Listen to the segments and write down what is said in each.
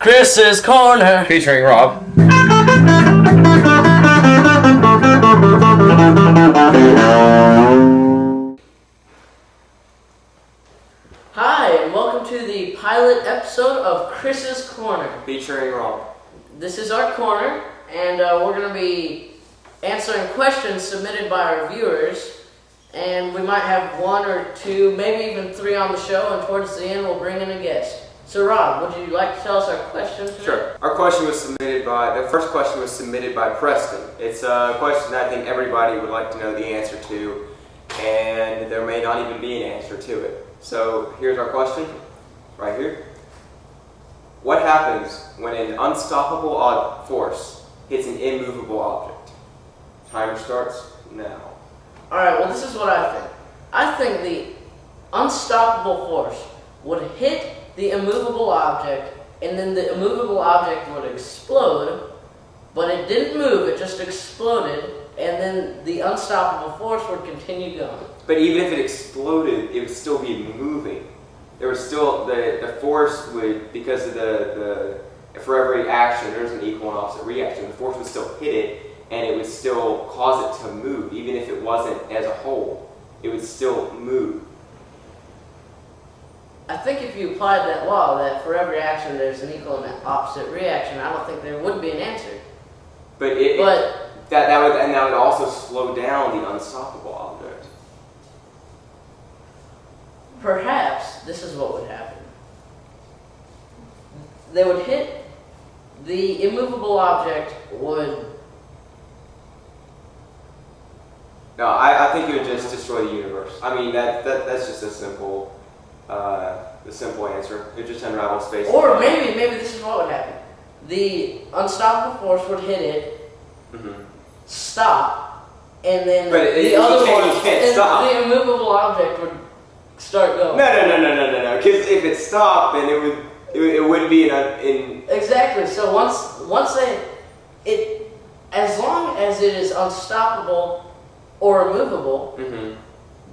Chris's Corner. Featuring Rob. Hi, and welcome to the pilot episode of Chris's Corner. Featuring Rob. This is our corner, and we're going to be answering questions submitted by our viewers. And we might have one or two, maybe even three on the show, and towards the end we'll bring in a guest. So Rob, would you like to tell us our question today? Sure. Our question was submitted by, the first question was submitted by Preston. It's a question that I think everybody would like to know the answer to, and there may not even be an answer to it. So here's our question, right here. What happens when an unstoppable force hits an immovable object? Timer starts now. Alright, well this is what I think. I think the unstoppable force would hit the immovable object, and then the immovable object would explode, but it didn't move, it just exploded, and then the unstoppable force would continue going. But even if it exploded, it would still be moving. There was still, the force would, because of for every action, there's an equal and opposite reaction. The force would still hit it, and it would still cause it to move. Even if it wasn't as a whole, it would still move. I think if you applied that law, that for every action there's an equal and opposite reaction, I don't think there would be an answer. But that would also slow down the unstoppable object. Perhaps this is what would happen. They would hit the immovable object would. No, I think it would just destroy the universe. I mean, that's just a simple, the simple answer. It would just unravel space. Or maybe this is what would happen. The unstoppable force would hit it, stop, and then the other one, the immovable object would start going. No. Because if it stopped, then it wouldn't be in. Exactly. So once as long as it is unstoppable or immovable,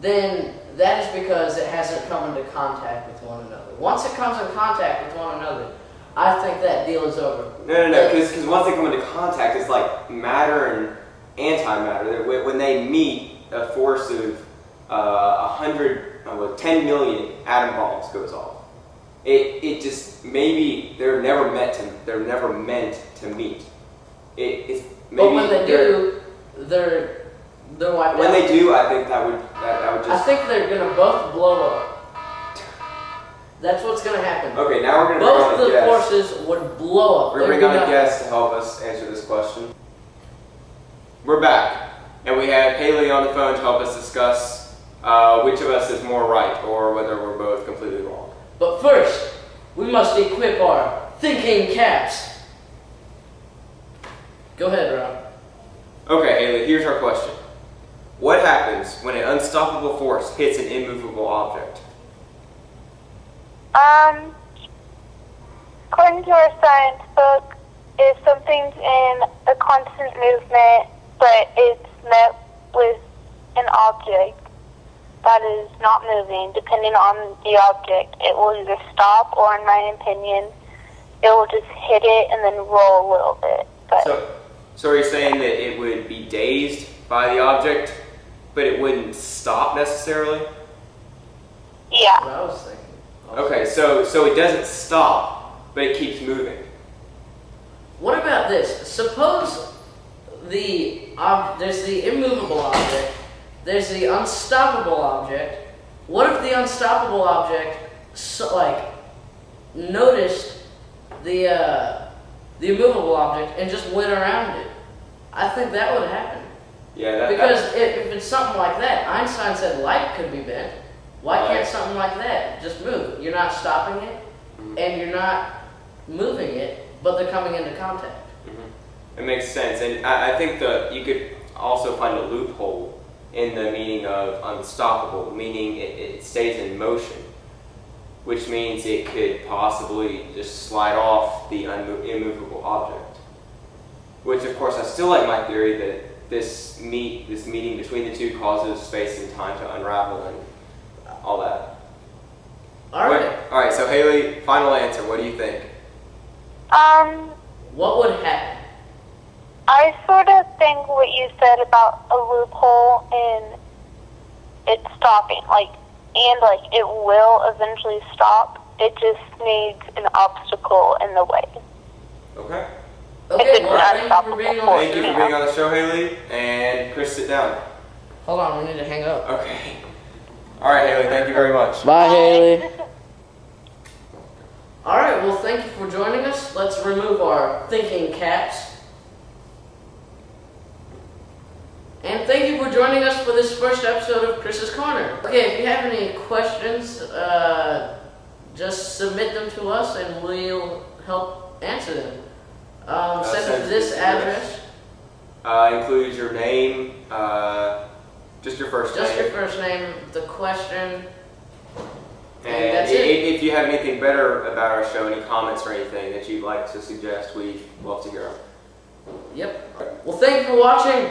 then that is because it hasn't come into contact with one another. Once it comes in contact with one another, I think that deal is over. No, because once they come into contact, it's like matter and antimatter. When they meet, a force of 10 million atom bombs goes off. It just, maybe they're never meant to meet. But when they do, they're wiped out. When they do, I think that would just. I think they're gonna both blow up. That's what's gonna happen. Okay, now we're gonna both bring on a guest. Both the forces would blow up. We're gonna bring on a guest to help us answer this question. We're back, and we have Haley on the phone to help us discuss which of us is more right, or whether we're both completely wrong. But first, we must equip our thinking caps. Go ahead, Rob. Okay, Haley, here's our question. What happens when an unstoppable force hits an immovable object? According to our science book, if something's in a constant movement, but it's met with an object that is not moving, depending on the object, it will either stop or, in my opinion, it will just hit it and then roll a little bit. But So are you saying that it would be dazed by the object, but it wouldn't stop necessarily? yeah. What I was thinking. Okay, so it doesn't stop, but it keeps moving. What about this? Suppose there's the immovable object, there's the unstoppable object. What if the unstoppable object noticed the immovable object and just went around it? I think that would happen. Yeah, Because if it's something like that, Einstein said light could be bent. Why can't something like that just move? You're not stopping it, and you're not moving it, but they're coming into contact. It makes sense, and I think you could also find a loophole in the meaning of unstoppable, meaning it stays in motion, which means it could possibly just slide off the immovable object. Which, of course, I still like my theory that this meeting between the two causes space and time to unravel and all that. All right. All right, so Haley, final answer. What do you think? what would happen? I sort of think what you said about a loophole in it stopping, and it will eventually stop. It just needs an obstacle in the way. Okay. Okay, well, thank you for being on the Thank you for being on the show, Haley. And Chris, sit down. Hold on, we need to hang up. Okay. All right, Haley. Thank you very much. Bye, Haley. All right, well, thank you for joining us. Let's remove our thinking caps. And thank you for joining us for this first episode of Chris's Corner. Okay, if you have any questions, just submit them to us and we'll help answer them. Send them to this address. Include your name, just your first name. Just your first name, the question, And that's it. if you have anything better about our show, any comments or anything that you'd like to suggest, we'd love to hear them. Yep. Well, thank you for watching.